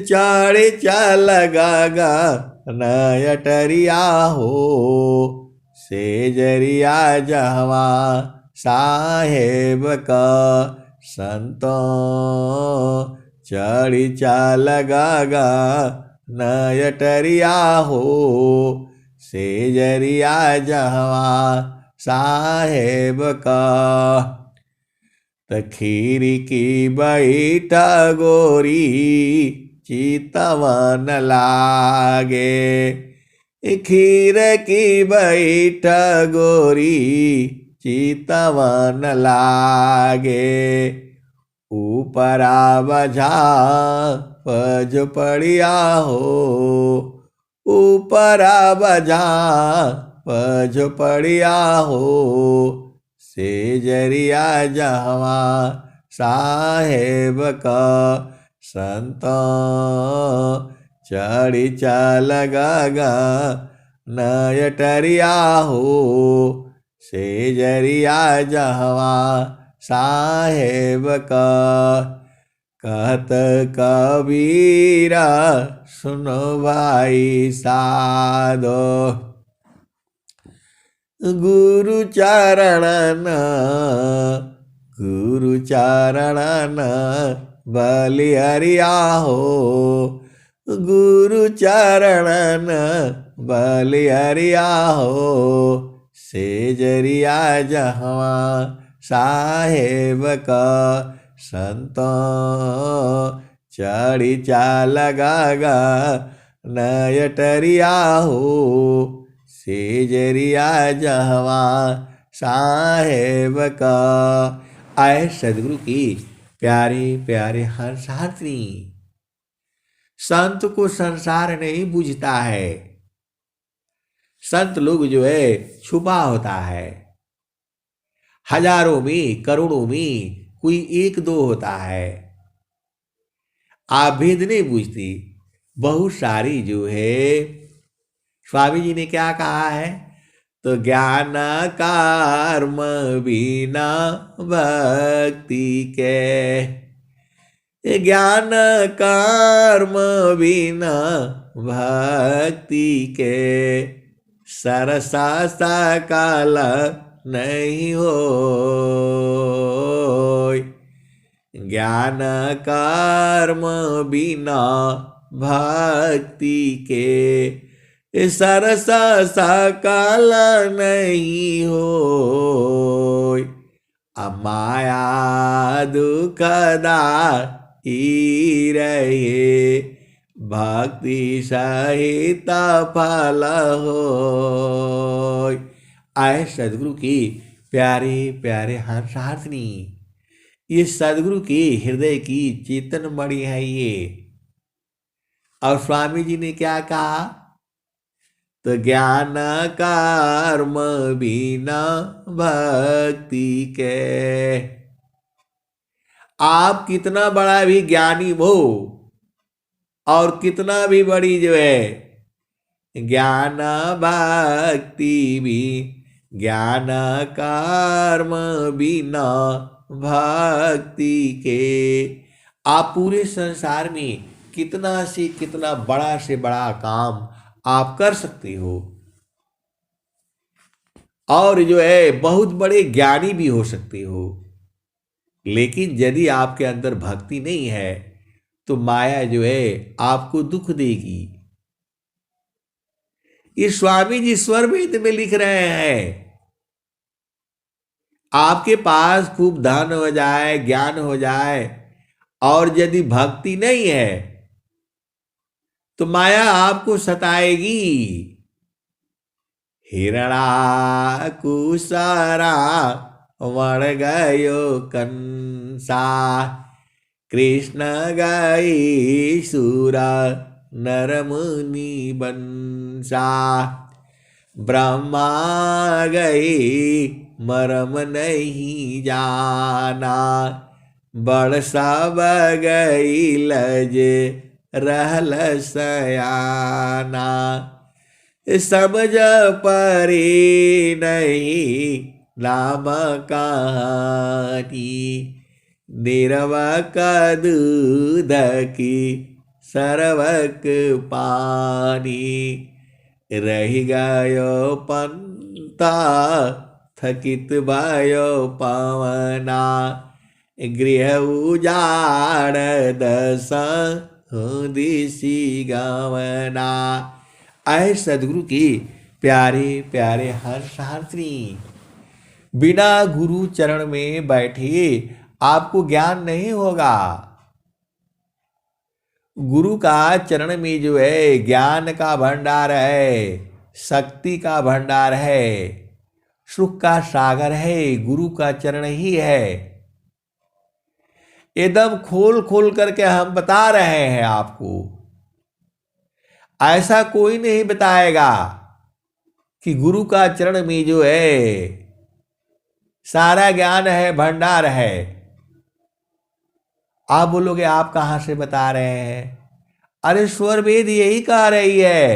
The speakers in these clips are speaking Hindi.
चाड़े चाल गागा नयटरिया हो सेजरिया जहवा साहेब का संतो चढ़ी चाल गागा नयटरिया हो सेजरिया जहवा साहेब का तखीरी की बैठा गोरी चितवन लागे खीर की बैठा गोरी चितवन लागे ऊपरा बझा पज पड़िया हो ऊपरा बझा पज पड़िया हो सेजरिया जहवा साहेब का संत चढ़ी चाल गागा नयटरिया हो सेजरिया जहवा साहेब का कहत कबीरा सुनो भाई साधो गुरु चरणन बलिहरिया हो गुरु चरणन बलिहरिया हो सेजरिया जहवा साहेब का संतो चढ़ी चाल गागा नयटरिया हो सेजरिया जहवा साहेब का। आए सदगुरु की प्यारे प्यारे हंसार्थिनी, संत को संसार नहीं बूझता है। संत लोग जो है छुपा होता है, हजारों में करोड़ों में कोई एक दो होता है। आप भेद नहीं बूझती, बहुत सारी जो है। स्वामी जी ने क्या कहा है? तो ज्ञान कर्म बिना भक्ति के, ज्ञान कर्म बिना भक्ति के सरसा सकल नहीं हो। ज्ञान कर्म बिना भक्ति के सरस सकल नहीं हो। माया दुखदा ही रहे, भक्ति सहित फल हो। आए सदगुरु की प्यारे प्यारे हंसार्थिनी, ये सदगुरु की हृदय की चेतन मणि है ये। और स्वामी जी ने क्या कहा? तो ज्ञान कर्म बिना भक्ति के। आप कितना बड़ा भी ज्ञानी हो और कितना भी बड़ी जो है ज्ञान भक्ति भी, ज्ञान कर्म बिना भक्ति के, आप पूरे संसार में कितना से कितना बड़ा से बड़ा काम आप कर सकते हो और जो है बहुत बड़े ज्ञानी भी हो सकते हो, लेकिन यदि आपके अंदर भक्ति नहीं है तो माया जो है आपको दुख देगी। ये स्वामी जी स्वरवेद में लिख रहे हैं। आपके पास खूब धन हो जाए, ज्ञान हो जाए और यदि भक्ति नहीं है तो माया आपको सताएगी। हिरणा कुसारा मर गयो कंसा, कृष्ण गई सूरा नर मुनि बंसा, ब्रह्मा गई मरम नहीं जाना, बड़ सब गई लज रहल सयाना, समझ परी नहीं नाम कहानी, निरवक दूध की सरवक पानी, रही गयो पंता थकित भयो पवना, गृह उजाड़ दस दिशी गवना। आए सदगुरु की प्यारे प्यारे हर्षार्थी, बिना गुरु चरण में बैठे आपको ज्ञान नहीं होगा। गुरु का चरण में जो है ज्ञान का भंडार है, शक्ति का भंडार है, सुख का सागर है, गुरु का चरण ही है। एकदम खोल खोल करके हम बता रहे हैं आपको। ऐसा कोई नहीं बताएगा कि गुरु का चरण में जो है सारा ज्ञान है, भंडार है। आप बोलोगे आप कहां से बता रहे हैं? अरे स्वर वेद यही कह रही है,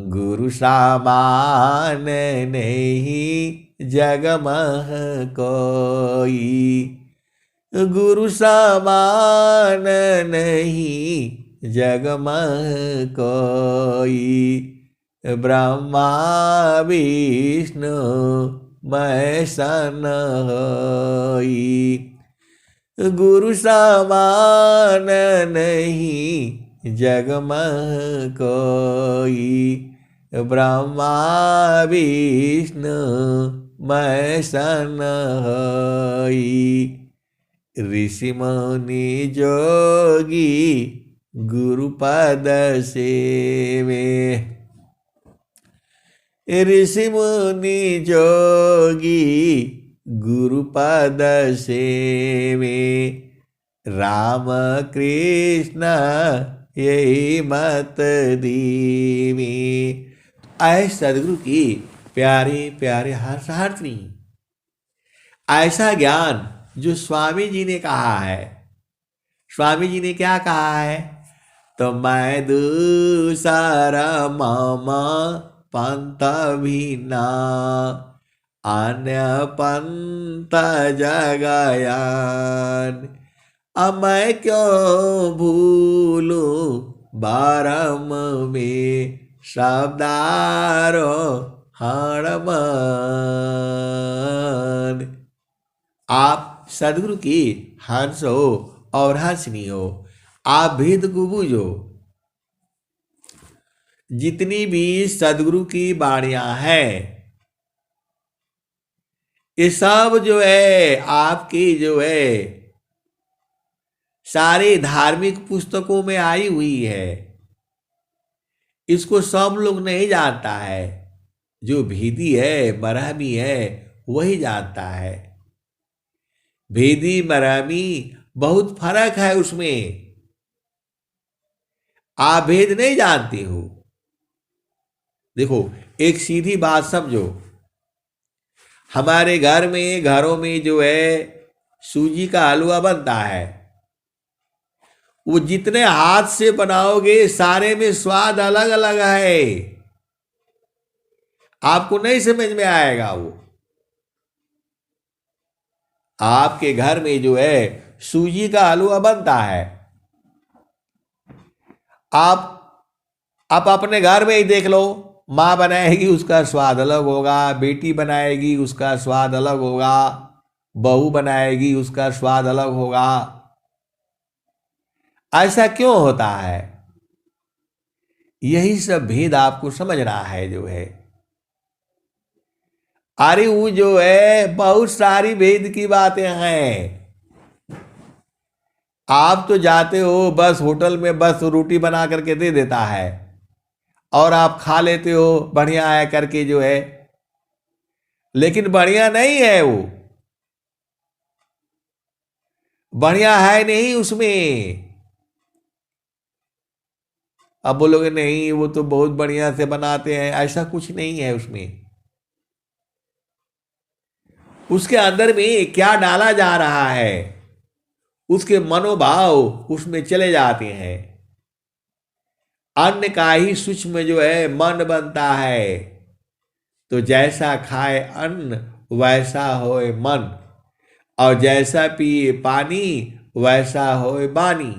गुरु समान नहीं जग मह कोई, गुरु समान नहीं जग मह कोई, ब्रह्मा विष्णु महेशन होई, गुरु समान नहीं जग में कोई, ब्रह्मा विष्णु महेशन होई, ऋषि मुनि जोगी गुरु पद सेवे, ऋषि मुनि जोगी गुरु पद सेवे, राम कृष्ण यही मत दीवी। ऐ सदगुरु की प्यारे प्यारे हर्षार्थी, ऐसा ज्ञान जो स्वामी जी ने कहा है। स्वामी जी ने क्या कहा है? तो मैं दूसरा मामा पंथ भिन्ना, अन्य पंथ जगयान, अब मैं क्यों भूलूं बारम में शब्दारो हणमान। आप सदगुरु की हंस हो और हंसनी हो, आप भेद को बूझो। जितनी भी सदगुरु की वाणियां हैं, ये सब जो है आपकी जो है सारे धार्मिक पुस्तकों में आई हुई है। इसको सब लोग नहीं जानता है, जो भेदी है, मरहमी है, वही जानता है। भेदी मरहमी बहुत फर्क है उसमें। आप भेद नहीं जानते हो। देखो, एक सीधी बात समझो, हमारे घरों में जो है सूजी का हलवा बनता है, वो जितने हाथ से बनाओगे सारे में स्वाद अलग अलग है। आपको नहीं समझ में आएगा। वो आपके घर में जो है सूजी का हलवा बनता है, आप अपने घर में ही देख लो, माँ बनाएगी उसका स्वाद अलग होगा, बेटी बनाएगी उसका स्वाद अलग होगा, बहू बनाएगी उसका स्वाद अलग होगा। ऐसा क्यों होता है? यही सब भेद आपको समझना है जो है। अरे वो जो है बहुत सारी भेद की बातें हैं। आप तो जाते हो बस होटल में, बस रोटी बना करके दे देता है और आप खा लेते हो बढ़िया है करके जो है, लेकिन बढ़िया नहीं है। वो बढ़िया है नहीं उसमें। अब बोलोगे नहीं वो तो बहुत बढ़िया से बनाते हैं, ऐसा कुछ नहीं है उसमें। उसके अंदर में क्या डाला जा रहा है, उसके मनोभाव उसमें चले जाते हैं। अन्न का ही सूक्ष्म जो है मन बनता है। तो जैसा खाए अन्न वैसा होए मन। और जैसा पिए पानी वैसा होए बानी,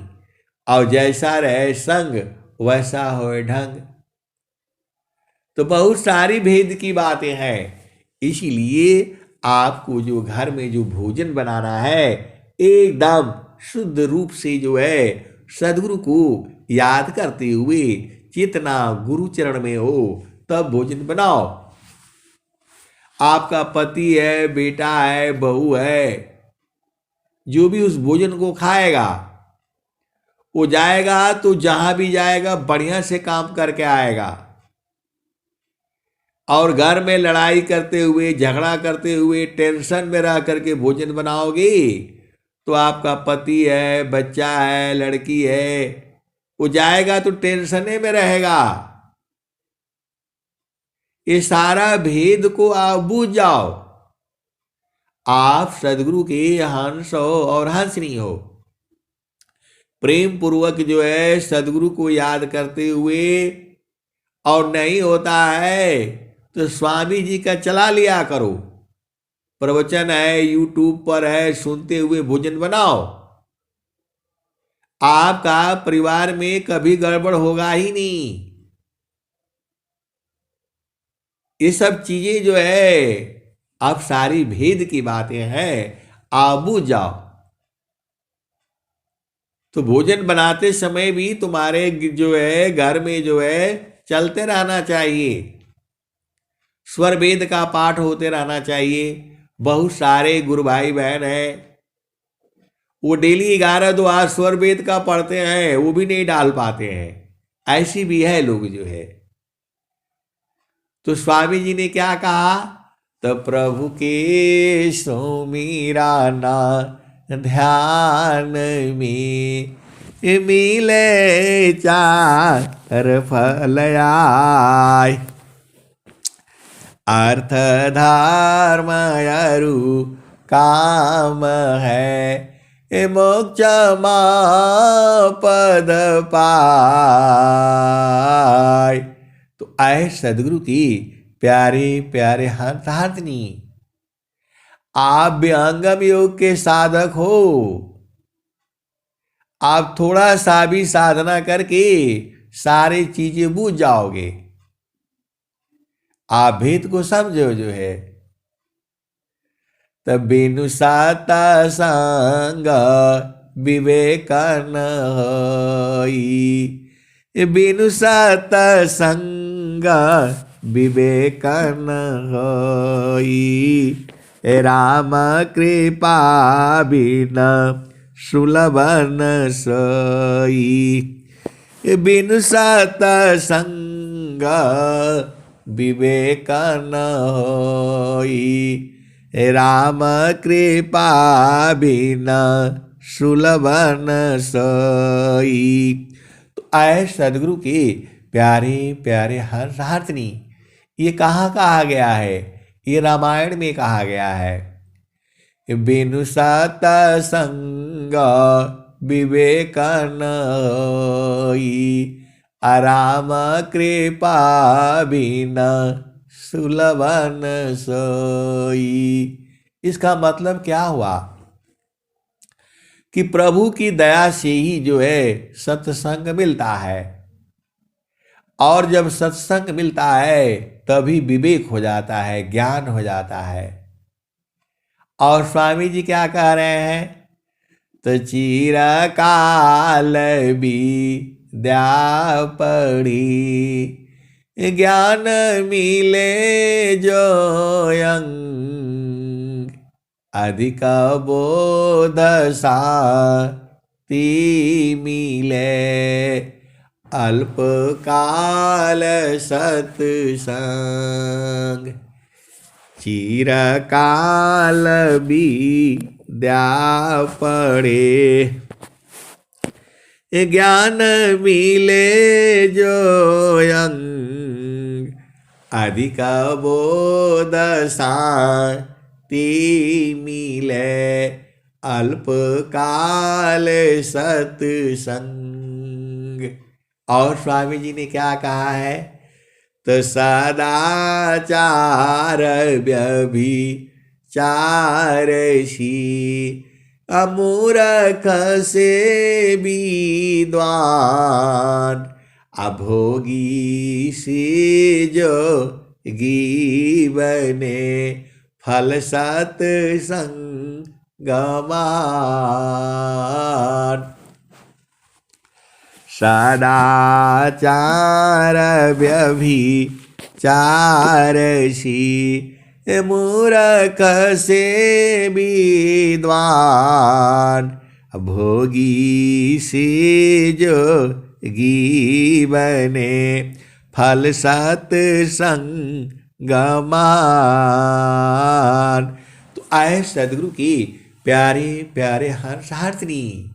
और जैसा रहे संग वैसा होए ढंग। तो बहुत सारी भेद की बातें हैं। इसीलिए आपको जो घर में जो भोजन बनाना है, एकदम शुद्ध रूप से जो है सदगुरु को याद करते हुए चेतना गुरु चरण में हो, तब भोजन बनाओ। आपका पति है, बेटा है, बहू है, जो भी उस भोजन को खाएगा वो जाएगा तो जहां भी जाएगा बढ़िया से काम करके आएगा। और घर में लड़ाई करते हुए, झगड़ा करते हुए, टेंशन में रह करके भोजन बनाओगे तो आपका पति है, बच्चा है, लड़की है, वो जाएगा तो टेंशने में रहेगा। ये सारा भेद को आप बूझ जाओ। आप सदगुरु के हंस हो और हंसनी हो। प्रेम पूर्वक जो है सदगुरु को याद करते हुए, और नहीं होता है तो स्वामी जी का चला लिया करो। प्रवचन है, यूट्यूब पर है, सुनते हुए भोजन बनाओ। आपका परिवार में कभी गड़बड़ होगा ही नहीं। ये सब चीजें जो है अब सारी भेद की बातें हैं, आप बूझ जाओ। तो भोजन बनाते समय भी तुम्हारे जो है घर में जो है चलते रहना चाहिए, स्वर वेद का पाठ होते रहना चाहिए। बहुत सारे गुरु भाई बहन हैं, वो डेली 11-12 स्वर वेद का पढ़ते हैं, वो भी नहीं डाल पाते हैं। ऐसी भी है लोग जो है। तो स्वामी जी ने क्या कहा, तो प्रभु के सुमिरा ना ध्यान में मिले चार फल आय, अर्थ धर्म अरु काम है मोक्ष पद पाय। तो आए सदगुरु की प्यारे प्यारे हंसनी, आप व्यंगम योग के साधक हो। आप थोड़ा सा भी साधना करके सारी चीजें बूझ जाओगे। आप भेद को समझो जो है। तब बिनु साता संग विवेक न होई, बिनु साता संग विवेक न होई, राम कृपा बिना सुलभ न सोई, बिनु सतसंग विवेक न होई, राम कृपा बिना सुलभ न सोई। तो आए सदगुरु के प्यारे प्यारे हंसनी, ये कहाँ कहा गया है? ये रामायण में कहा गया है। बिनु सतसंग विवेक न होई, राम कृपा बिना सुलभ न सोई। इसका मतलब क्या हुआ कि प्रभु की दया से ही जो है सत्संग मिलता है, और जब सत्संग मिलता है तभी विवेक हो जाता है, ज्ञान हो जाता है। और स्वामी जी क्या कह रहे हैं, तो चिरकाल विद्या पढ़ी, ज्ञान मिले जो अंग, अधिक बोध शांति मिले, अल्पकाल सत्संग, चिरकाल विद्या पढ़े, ज्ञान मिले जो अंग, अधिक बोध शांति मिले, अल्पकाल सत्संग। और स्वामी जी ने क्या कहा है, तो सदाचार व्यभिचार चारसी अमूर्ख से विद्वान अभोगी से जो बने फल सत्संगमान सदाचार व्यभिचारसी मूर्ख से विद्वान भोगी से जोगी बने फल सत्संगमान। तो आए सदगुरु की प्यारे प्यारे हर्षार्थिनी,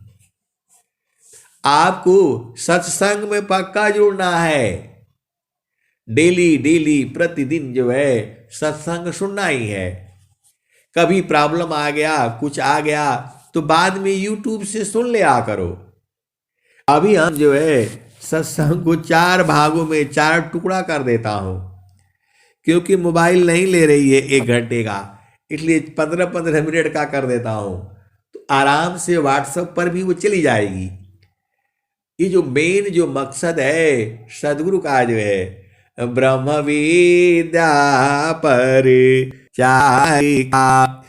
आपको सत्संग में पक्का जुड़ना है। डेली डेली प्रतिदिन जो है सत्संग सुनना ही है। कभी प्रॉब्लम आ गया, कुछ आ गया तो बाद में यूट्यूब से सुन लिया करो। अभी हम जो है सत्संग को 4 भागों में 4 टुकड़ा कर देता हूं, क्योंकि मोबाइल नहीं ले रही है 1 घंटे का, इसलिए 15-15 मिनट का कर देता हूं। तो आराम से व्हाट्सएप पर भी वो चली जाएगी। ये जो मेन जो मकसद है सदगुरु का जो है ब्रह्म विद्या पर चारिका